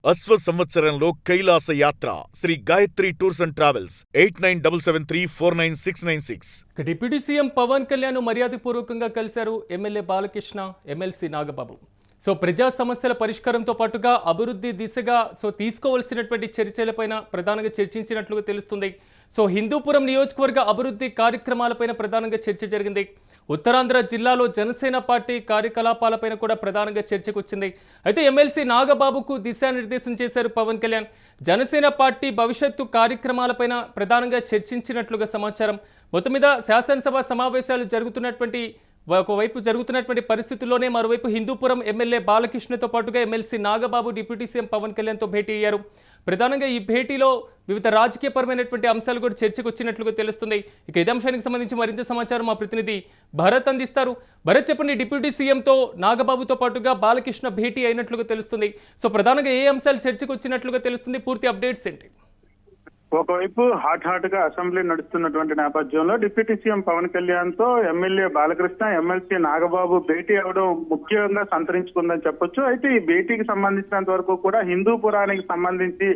అశ్వ సంవత్సరంలో కైలాస యాత్ర Shri Gayatri tours and travels 8977349696. Deputy CM Pawan Kalyan మర్యాదపూర్వకంగా కలిశారు ఎమ్మెల్యే బాలకృష్ణ, ఎమ్మెల్సీ నాగబాబు. ప్రజా సమస్యల పరిష్కారంతో పాటుగా అభివృద్ధి దిశగా తీసుకోవాల్సినటువంటి చర్చలపైన ప్రధానంగా చర్చించినట్లుగా తెలుస్తుంది. హిందూపురం నియోజకవర్గ అభివృద్ధి కార్యక్రమాలపైన ప్రధానంగా చర్చ జరిగింది. ఉత్తరాంధ్ర జిల్లాలో జనసేన పార్టీ కార్యకలాపాలపైన కూడా ప్రధానంగా చర్చకు వచ్చింది. అయితే ఎమ్మెల్సీ నాగబాబుకు దిశానిర్దేశం చేశారు పవన్ కళ్యాణ్. జనసేన పార్టీ భవిష్యత్తు కార్యక్రమాలపైన ప్రధానంగా చర్చించినట్లుగా సమాచారం. మొత్తం మీద శాసనసభ సమావేశాలు ఒకవైపు జరుగుతున్నటువంటి పరిస్థితుల్లోనే మరోవైపు హిందూపురం ఎమ్మెల్యే బాలకృష్ణతో పాటుగా MLC Nagababu deputy CM Pawan కళ్యాణ్తో భేటీ అయ్యారు. ప్రధానంగా ఈ భేటీలో వివిధ రాజకీయపరమైనటువంటి అంశాలు కూడా చర్చకు వచ్చినట్లుగా తెలుస్తుంది. ఇదే అంశానికి సంబంధించి మరింత సమాచారం మా ప్రతినిధి భరత్ అందిస్తారు. భరత్, చెప్పండి, డిప్యూటీ సీఎంతో నాగబాబుతో పాటుగా బాలకృష్ణ భేటీ అయినట్లుగా తెలుస్తుంది. ప్రధానంగా ఏ అంశాలు చర్చకు వచ్చినట్లుగా తెలుస్తుంది? పూర్తి అప్డేట్స్ ఏంటి? ఒకవైపు హాట్ గా అసెంబ్లీ నడుస్తున్నటువంటి నేపథ్యంలో డిప్యూటీ సీఎం పవన్ కళ్యాణ్ తో ఎమ్మెల్యే బాలకృష్ణ, ఎమ్మెల్సీ నాగబాబు భేటీ అవడం ముఖ్యంగా సంతరించుకుందని చెప్పొచ్చు. అయితే ఈ భేటీకి సంబంధించినంత వరకు కూడా హిందూపురానికి సంబంధించి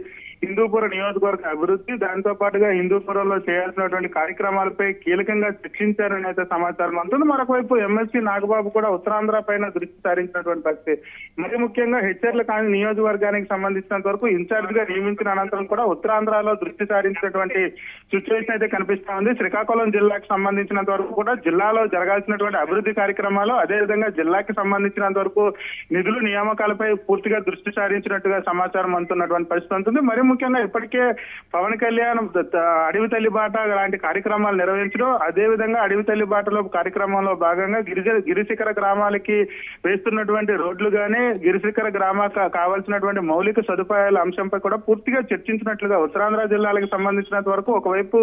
హిందూపుర నియోజకవర్గ అభివృద్ధి, దాంతో పాటుగా హిందూపురంలో చేయాల్సినటువంటి కార్యక్రమాలపై కీలకంగా చర్చించారని అయితే సమాచారం అందుతుంది. మరొకవైపు ఎమ్మెల్సీ నాగబాబు కూడా ఉత్తరాంధ్ర పైన దృష్టి సారించినటువంటి పరిస్థితి. మరి ముఖ్యంగా హెచ్ఆర్ల కాని నియోజకవర్గానికి సంబంధించినంత వరకు ఇన్ఛార్జ్ గా నియమించిన అనంతరం కూడా ఉత్తరాంధ్రలో దృష్టి సారించినటువంటి సిచ్యువేషన్ అయితే కనిపిస్తా ఉంది. శ్రీకాకుళం జిల్లాకు సంబంధించినంత వరకు కూడా జిల్లాలో జరగాల్సినటువంటి అభివృద్ధి కార్యక్రమాలు, అదేవిధంగా జిల్లాకి సంబంధించినంత వరకు నిధులు నియామకాలపై పూర్తిగా దృష్టి సారించినట్టుగా సమాచారం అందుతున్నటువంటి పరిస్థితి ఉంటుంది. మరి ముఖ్యంగా ఇప్పటికే పవన్ కళ్యాణ్ అడవి తల్లి బాట లాంటి కార్యక్రమాలు నిర్వహించడం, అదేవిధంగా అడవి తల్లి బాటలో కార్యక్రమంలో భాగంగా గిరిశిఖర గ్రామాలకి వేస్తున్నటువంటి రోడ్లు గానీ, గిరిశిఖర గ్రామాలకు కావాల్సినటువంటి మౌలిక సదుపాయాల అంశంపై కూడా పూర్తిగా చర్చించినట్లుగా ఉత్తరాంధ్ర జిల్లాలకు సంబంధించినంత వరకు ఒకవైపు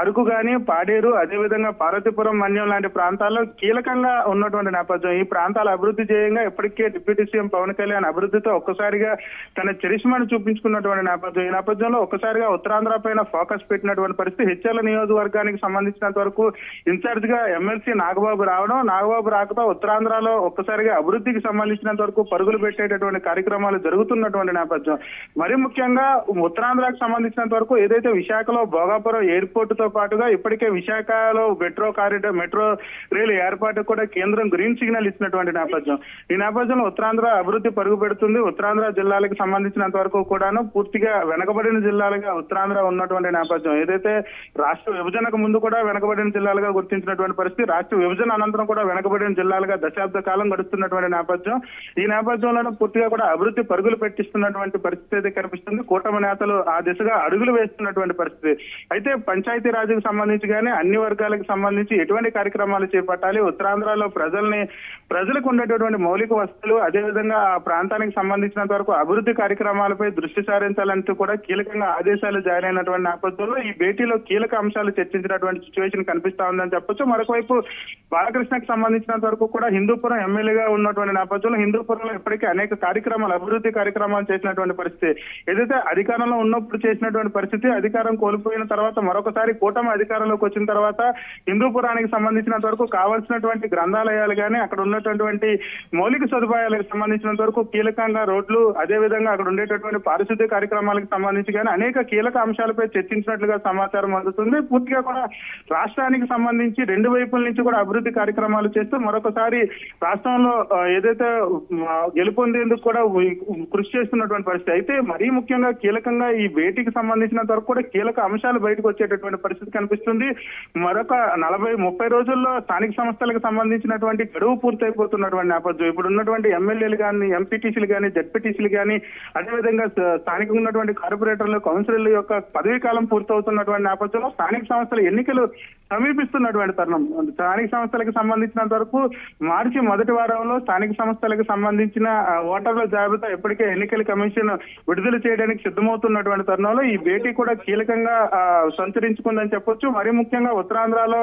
అరకు గాని, పాడేరు, అదేవిధంగా పార్వతీపురం, మన్యం లాంటి ప్రాంతాల్లో కీలకంగా ఉన్నటువంటి నేపథ్యం. ఈ ప్రాంతాల అభివృద్ధి చేయంగా ఇప్పటికే డిప్యూటీ సీఎం పవన్ కళ్యాణ్ అభివృద్ధితో ఒక్కసారిగా తన చరిష్మాను చూపించుకున్నటువంటి నేపథ్యం. ఈ నేపథ్యంలో ఒక్కసారిగా ఉత్తరాంధ్ర పైన ఫోకస్ పెట్టినటువంటి పరిస్థితి. హెచ్ఎల్ నియోజకవర్గానికి సంబంధించినంత వరకు ఇన్ఛార్జ్ గా ఎమ్మెల్సీ నాగబాబు రావడం, నాగబాబు రాకతో ఉత్తరాంధ్రలో ఒక్కసారిగా అభివృద్ధికి సంబంధించినంత వరకు పరుగులు పెట్టేటటువంటి కార్యక్రమాలు జరుగుతున్నటువంటి నేపథ్యం. మరి ముఖ్యంగా ఉత్తరాంధ్రకు సంబంధించినంత వరకు ఏదైతే విశాఖలో భోగాపురం ఎయిర్పోర్ట్ తో పాటుగా ఇప్పటికే విశాఖలో మెట్రో రైలు ఏర్పాటు కూడా కేంద్రం గ్రీన్ సిగ్నల్ ఇచ్చినటువంటి నేపథ్యం. ఈ నేపథ్యంలో ఉత్తరాంధ్ర అభివృద్ధి పరుగు పెడుతుంది. ఉత్తరాంధ్ర జిల్లాలకు సంబంధించినంత వరకు కూడాను పూర్తిగా వెనకబడిన జిల్లాలుగా ఉత్తరాంధ్ర ఉన్నటువంటి నేపథ్యం. ఏదైతే రాష్ట్ర విభజనకు ముందు కూడా వెనకబడిన జిల్లాలుగా గుర్తించినటువంటి పరిస్థితి, రాష్ట్ర విభజన అనంతరం కూడా వెనకబడిన జిల్లాలుగా దశాబ్ద కాలం గడుస్తున్నటువంటి నేపథ్యం. ఈ నేపథ్యంలోనే పూర్తిగా కూడా అభివృద్ధి పరుగులు పెట్టిస్తున్నటువంటి పరిస్థితి అయితే కనిపిస్తుంది. కూటమి నేతలు ఆ దిశగా అడుగులు వేస్తున్నటువంటి పరిస్థితి. అయితే పంచాయతీ రాజుకు సంబంధించి కానీ అన్ని వర్గాలకు సంబంధించి ఎటువంటి కార్యక్రమాలు చేపట్టాలి, ఉత్తరాంధ్రలో ప్రజలకు ఉండేటటువంటి మౌలిక వసతులు, అదేవిధంగా ఆ ప్రాంతానికి సంబంధించినంత వరకు అభివృద్ధి కార్యక్రమాలపై దృష్టి సారించాలంటూ కూడా కీలకంగా ఆదేశాలు జారీ అయినటువంటి నేపథ్యంలో ఈ భేటీలో కీలక అంశాలు చర్చించినటువంటి సిచ్యువేషన్ కనిపిస్తా ఉందని చెప్పొచ్చు. మరొకవైపు బాలకృష్ణకు సంబంధించినంత వరకు కూడా హిందూపురం ఎమ్మెల్యేగా ఉన్నటువంటి నేపథ్యంలో హిందూపురంలో ఇప్పటికే అనేక కార్యక్రమాలు, అభివృద్ధి కార్యక్రమాలు చేసినటువంటి పరిస్థితి. ఏదైతే అధికారంలో ఉన్నప్పుడు చేసినటువంటి పరిస్థితి, అధికారం కోల్పోయిన తర్వాత మరొకసారి కూటమి అధికారంలోకి వచ్చిన తర్వాత హిందూపురానికి సంబంధించినంత వరకు కావాల్సినటువంటి గ్రంథాలయాలు కానీ, అక్కడ ఉన్నటువంటి మౌలిక సదుపాయాలకు సంబంధించినంత వరకు కీలకంగా రోడ్లు, అదేవిధంగా అక్కడ ఉండేటటువంటి పారిశుద్ధ్య కార్యక్రమాలకు సంబంధించి కానీ అనేక కీలక అంశాలపై చర్చించినట్లుగా సమాచారం అందుతుంది. పూర్తిగా కూడా రాష్ట్రానికి సంబంధించి రెండు వైపుల నుంచి కూడా అభివృద్ధి కార్యక్రమాలు చేస్తూ మరొకసారి రాష్ట్రంలో ఏదైతే గెలుపొందేందుకు కూడా కృషి చేస్తున్నటువంటి పరిస్థితి. అయితే మరీ ముఖ్యంగా కీలకంగా ఈ భేటీకి సంబంధించినంత వరకు కూడా కీలక అంశాలు బయటకు వచ్చేటటువంటి పరిస్థితి కనిపిస్తుంది. మరొక 40-30 రోజుల్లో స్థానిక సంస్థలకు సంబంధించినటువంటి గడువు పూర్తయిపోతున్నటువంటి నేపథ్యం. ఇప్పుడు ఉన్నటువంటి ఎమ్మెల్యేలు కానీ, ఎంపీటీసీలు కానీ, జడ్పీటీసీలు కానీ, అదేవిధంగా స్థానికంగా ఉన్నటువంటి కార్పొరేటర్లు, కౌన్సిలర్ల యొక్క పదవీ కాలం పూర్తవుతున్నటువంటి నేపథ్యంలో స్థానిక సంస్థల ఎన్నికలు సమీపిస్తున్నటువంటి తరుణం. స్థానిక సంస్థలకు సంబంధించినంత వరకు మార్చి మొదటి వారంలో స్థానిక సంస్థలకు సంబంధించిన ఓటర్ల జాబితా ఇప్పటికే ఎన్నికల కమిషన్ విడుదల చేయడానికి సిద్ధమవుతున్నటువంటి తరుణంలో ఈ భేటీ కూడా కీలకంగా సంచరించుకుందని చెప్పొచ్చు. మరి ముఖ్యంగా ఉత్తరాంధ్రలో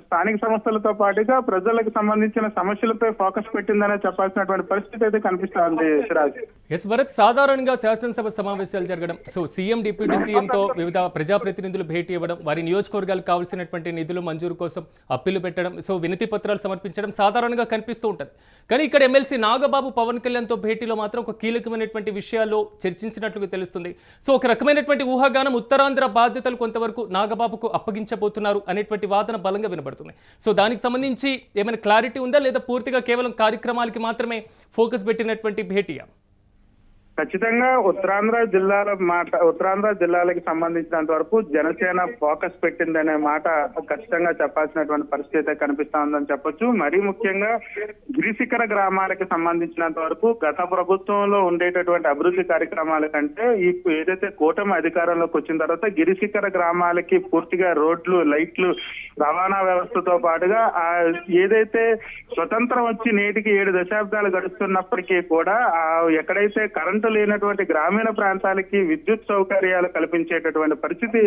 స్థానిక సంస్థలతో పాటుగా ప్రజలకు సంబంధించిన సమస్యలపై ఫోకస్ పెట్టిందనే చెప్పాల్సినటువంటి పరిస్థితి అయితే కనిపిస్తా ఉంది సిరాజ్. ఎస్ భరత్, సాధారణంగా శాసనసభ సమావేశాలు జరగడం, సో సీఎం డిప్యూటీ సీఎంతో వివిధ ప్రజాప్రతినిధులు భేటీ ఇవ్వడం, వారి నియోజకవర్గాలకు కావాల్సినటువంటి నిధులు మంజూరు కోసం అప్పీలు పెట్టడం, సో వినతి పత్రాలు సమర్పించడం సాధారణంగా కనిపిస్తూ ఉంటుంది. కానీ ఇక్కడ ఎమ్మెల్సీ నాగబాబు పవన్ కళ్యాణ్తో భేటీలో మాత్రం ఒక కీలకమైనటువంటి విషయాల్లో చర్చించినట్లుగా తెలుస్తుంది. సో ఒక రకమైనటువంటి ఊహాగానం ఉత్తరాంధ్ర బాధ్యతలు కొంతవరకు నాగబాబుకు అప్పగించబోతున్నారు అనేటువంటి వాదన బలంగా వినబడుతుంది. సో దానికి సంబంధించి ఏమైనా క్లారిటీ ఉందా, లేదా పూర్తిగా కేవలం కార్యక్రమాలకి మాత్రమే ఫోకస్ పెట్టినటువంటి భేటీయా? ఖచ్చితంగా ఉత్తరాంధ్ర జిల్లాలకు సంబంధించినంత వరకు జనసేన ఫోకస్ పెట్టిందనే మాట ఖచ్చితంగా చెప్పాల్సినటువంటి పరిస్థితి కనిపిస్తా ఉందని చెప్పొచ్చు. మరీ ముఖ్యంగా గిరిశిఖర గ్రామాలకు సంబంధించినంత వరకు గత ప్రభుత్వంలో ఉండేటటువంటి అభివృద్ధి కార్యక్రమాల కంటే ఏదైతే కూటమి అధికారంలోకి వచ్చిన తర్వాత గిరిశిఖర గ్రామాలకి పూర్తిగా రోడ్లు, లైట్లు, రవాణా వ్యవస్థతో పాటుగా ఏదైతే స్వతంత్రం వచ్చి నేటికి 7 దశాబ్దాలు గడుస్తున్నప్పటికీ కూడా ఎక్కడైతే కరెంటు లేనటువంటి గ్రామీణ ప్రాంతాలకి విద్యుత్ సౌకర్యాలు కల్పించేటటువంటి పరిస్థితి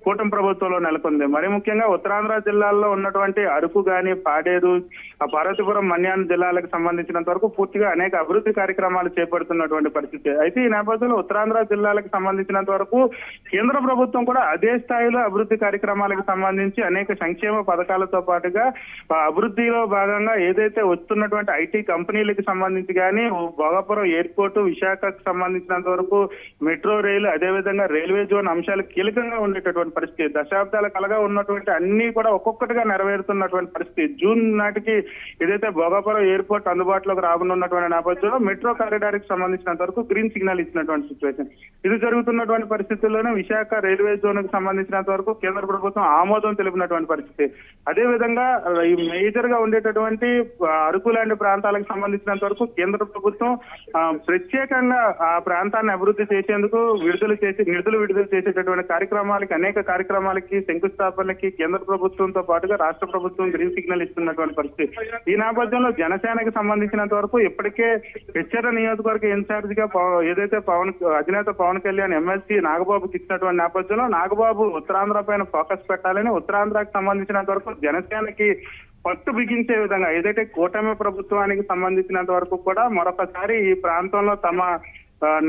కూటమి ప్రభుత్వంలో నెలకొంది. మరి ముఖ్యంగా ఉత్తరాంధ్ర జిల్లాల్లో ఉన్నటువంటి అరకు గాని, పాడేరు, పార్వతీపురం, మన్యాన్ జిల్లాలకు సంబంధించినంత వరకు పూర్తిగా అనేక అభివృద్ధి కార్యక్రమాలు చేపడుతున్నటువంటి పరిస్థితి. అయితే ఈ నేపథ్యంలో ఉత్తరాంధ్ర జిల్లాలకు సంబంధించినంత వరకు కేంద్ర ప్రభుత్వం కూడా అదే స్థాయిలో అభివృద్ధి కార్యక్రమాలకు సంబంధించి అనేక సంక్షేమ పథకాలతో పాటుగా అభివృద్ధిలో భాగంగా ఏదైతే వస్తున్నటువంటి ఐటీ కంపెనీలకు సంబంధించి కానీ, భోగాపురం ఎయిర్పోర్టు, విశాఖకు సంబంధించినంత వరకు మెట్రో రైలు, అదేవిధంగా రైల్వే జోన్ అంశాలు కీలకంగా ఉండేటటువంటి పరిస్థితి. దశాబ్దాల కలగా ఉన్నటువంటి అన్ని కూడా ఒక్కొక్కటిగా నెరవేరుతున్నటువంటి పరిస్థితి. జూన్ నాటికి ఏదైతే భోగాపురం ఎయిర్పోర్ట్ అందుబాటులోకి రానున్నటువంటి నేపథ్యంలో మెట్రో కారిడార్ కి సంబంధించినంత వరకు గ్రీన్ సిగ్నల్ ఇచ్చినటువంటి సిచ్యువేషన్. ఇది జరుగుతున్నటువంటి పరిస్థితుల్లోనే విశాఖ రైల్వే జోన్ కు సంబంధించినంత వరకు కేంద్ర ప్రభుత్వం ఆమోదం తెలిపినటువంటి పరిస్థితి. అదేవిధంగా ఈ మేజర్ గా ఉండేటటువంటి అరకు లాంటి ప్రాంతాలకు సంబంధించినంత వరకు కేంద్ర ప్రభుత్వం ప్రత్యేకంగా ఆ ప్రాంతాన్ని అభివృద్ధి చేసేందుకు నిధులు విడుదల చేసేటటువంటి అనేక కార్యక్రమాలకి, శంకుస్థాపనలకి కేంద్ర ప్రభుత్వంతో పాటుగా రాష్ట్ర ప్రభుత్వం గ్రీన్ సిగ్నల్ ఇస్తున్నటువంటి పరిస్థితి. ఈ నేపథ్యంలో జనసేనకి సంబంధించినంత వరకు ఇప్పటికే హెచ్చర నియోజకవర్గ ఇన్ఛార్జ్ గా ఏదైతే అధినేత పవన్ కళ్యాణ్ ఎమ్మెల్సీ నాగబాబుకి ఇచ్చినటువంటి నేపథ్యంలో నాగబాబు ఉత్తరాంధ్ర పైన ఫోకస్ పెట్టాలని, ఉత్తరాంధ్రకి సంబంధించినంత వరకు జనసేనకి పట్టు బిగించే విధంగా ఏదైతే కూటమి ప్రభుత్వానికి సంబంధించినంత వరకు కూడా మరొకసారి ఈ ప్రాంతంలో తమ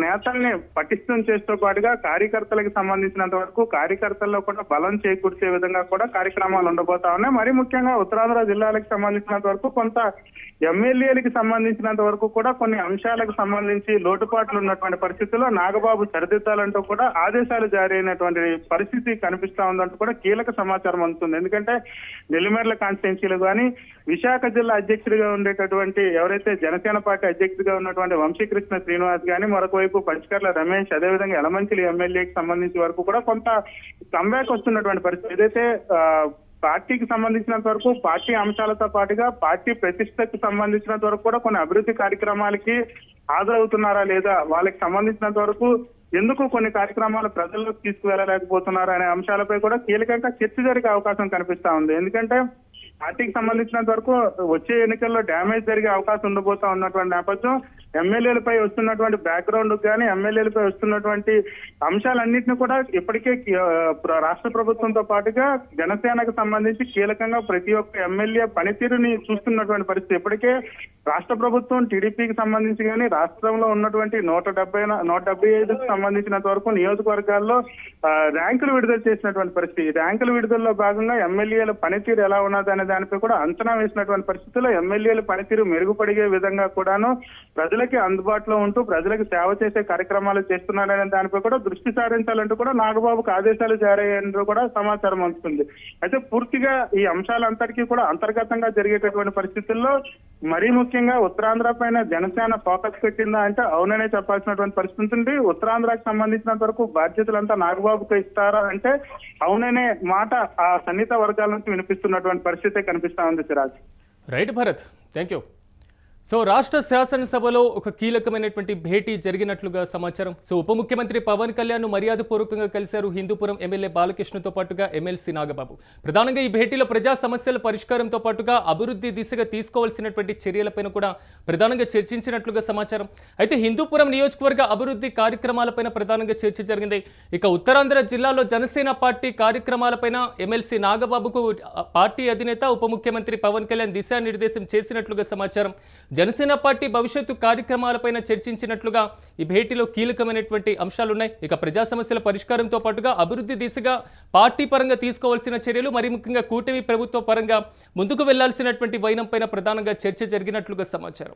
నేతల్ని పటిష్టం చేస్తూ పాటుగా కార్యకర్తలకు సంబంధించినంత వరకు కార్యకర్తల్లో కూడా బలం చేకూర్చే విధంగా కూడా కార్యక్రమాలు ఉండబోతా ఉన్నాయి. మరి ముఖ్యంగా ఉత్తరాంధ్ర జిల్లాలకు సంబంధించినంత వరకు కొంత ఎమ్మెల్యేలకు సంబంధించినంత వరకు కూడా కొన్ని అంశాలకు సంబంధించి లోటుపాట్లు ఉన్నటువంటి పరిస్థితుల్లో నాగబాబు సరిదిద్దాలంటూ కూడా ఆదేశాలు జారీ అయినటువంటి పరిస్థితి కనిపిస్తా ఉందంటూ కూడా కీలక సమాచారం అందుతుంది. ఎందుకంటే నెల్లిమర్ల కాన్స్టిట్యున్సీలు కానీ, విశాఖ జిల్లా అధ్యక్షుడిగా ఉండేటటువంటి ఎవరైతే జనసేన పార్టీ అధ్యక్షుడిగా ఉన్నటువంటి వంశీకృష్ణ శ్రీనివాస్ గానీ, మరొక వైపు పంచకర్ల రమేష్, అదేవిధంగా యలమంచిలి ఎమ్మెల్యేకి సంబంధించి వరకు కూడా కొంత కంబ్యాక్ వస్తున్నటువంటి పరిస్థితి. ఏదైతే పార్టీకి సంబంధించినంత వరకు పార్టీ అంశాలతో పాటుగా పార్టీ ప్రతిష్టకు సంబంధించినంత వరకు కూడా కొన్ని అభివృద్ధి కార్యక్రమాలకి హాజరవుతున్నారా లేదా, వాళ్ళకి సంబంధించినంత వరకు ఎందుకు కొన్ని కార్యక్రమాలు ప్రజల్లోకి తీసుకువెళ్ళలేకపోతున్నారు అనే అంశాలపై కూడా కీలకంగా చర్చ జరిగే అవకాశం కనిపిస్తా ఉంది. ఎందుకంటే పార్టీకి సంబంధించినంత వరకు వచ్చే ఎన్నికల్లో డ్యామేజ్ జరిగే అవకాశం ఉండబోతా ఉన్నటువంటి నేపథ్యం ఎమ్మెల్యేలపై వస్తున్నటువంటి బ్యాక్గ్రౌండ్ కానీ, ఎమ్మెల్యేలపై వస్తున్నటువంటి అంశాలన్నింటినీ కూడా ఇప్పటికే రాష్ట్ర ప్రభుత్వంతో పాటుగా జనసేనకు సంబంధించి కీలకంగా ప్రతి ఒక్క ఎమ్మెల్యే పనితీరుని చూస్తున్నటువంటి పరిస్థితి. ఇప్పటికే రాష్ట్ర ప్రభుత్వం టీడీపీకి సంబంధించి కానీ రాష్ట్రంలో ఉన్నటువంటి 175కు సంబంధించినంత వరకు నియోజకవర్గాల్లో ర్యాంకులు విడుదల చేసినటువంటి పరిస్థితి. ర్యాంకుల విడుదలలో భాగంగా ఎమ్మెల్యేల పనితీరు ఎలా ఉన్నది అనే దానిపై కూడా అంచనా వేసినటువంటి పరిస్థితుల్లో ఎమ్మెల్యేల పనితీరు మెరుగుపడిగే విధంగా కూడాను ప్రజలకి అందుబాటులో ఉంటూ ప్రజలకు సేవ చేసే కార్యక్రమాలు చేస్తున్నారనే దానిపై కూడా దృష్టి సారించాలంటూ కూడా నాగబాబుకు ఆదేశాలు జారీ అయినట్టు కూడా సమాచారం అందుతుంది. అయితే పూర్తిగా ఈ అంశాలంతటికీ కూడా అంతర్గతంగా జరిగేటటువంటి పరిస్థితుల్లో మరీ ముఖ్యంగా ఉత్తరాంధ్ర పైన జనసేన ఫోకస్ పెట్టిందా అంటే అవుననే చెప్పాల్సినటువంటి పరిస్థితి ఉంది. ఉత్తరాంధ్రకు సంబంధించినంత వరకు బాధ్యతలంతా నాగబాబుకు ఇస్తారా అంటే అవుననే మాట ఆ సన్నిహిత వర్గాల నుంచి వినిపిస్తున్నటువంటి పరిస్థితి కనిపిస్తా ఉంది. Siraj. Right Bharat, thank you. So రాష్ట్ర శాసనసభలో ఒక కీలకమైనటువంటి భేటీ జరిగినట్లుగా సమాచారం. సో ఉప ముఖ్యమంత్రి పవన్ కళ్యాణ్ మర్యాదపూర్వకంగా కలిశారు హిందూపురం ఎమ్మెల్యే బాలకృష్ణతో పాటుగా ఎమ్మెల్సీ నాగబాబు. ప్రధానంగా ఈ భేటీలో ప్రజా సమస్యల పరిష్కారంతో పాటుగా అభివృద్ధి దిశగా తీసుకోవాల్సినటువంటి చర్యలపైన కూడా ప్రధానంగా చర్చించినట్లుగా సమాచారం. అయితే హిందూపురం నియోజకవర్గ అభివృద్ధి కార్యక్రమాలపైన ప్రధానంగా చర్చ జరిగింది. ఇక ఉత్తరాంధ్ర జిల్లాలో జనసేన పార్టీ కార్యక్రమాలపైన ఎమ్మెల్సీ నాగబాబుకు పార్టీ అధినేత ఉప ముఖ్యమంత్రి పవన్ కళ్యాణ్ దిశానిర్దేశం చేసినట్లుగా సమాచారం. జనసేన పార్టీ భవిష్యత్తు కార్యక్రమాలపైన చర్చించినట్లుగా ఈ భేటీలో కీలకమైనటువంటి అంశాలున్నాయి. ఇక ప్రజా సమస్యల పరిష్కారంతో పాటుగా అభివృద్ధి దిశగా పార్టీ పరంగా తీసుకోవాల్సిన చర్యలు, మరి ముఖ్యంగా కూటమి ప్రభుత్వ పరంగా ముందుకు వెళ్లాల్సినటువంటి వైనం పైన ప్రధానంగా చర్చ జరిగినట్లుగా సమాచారం.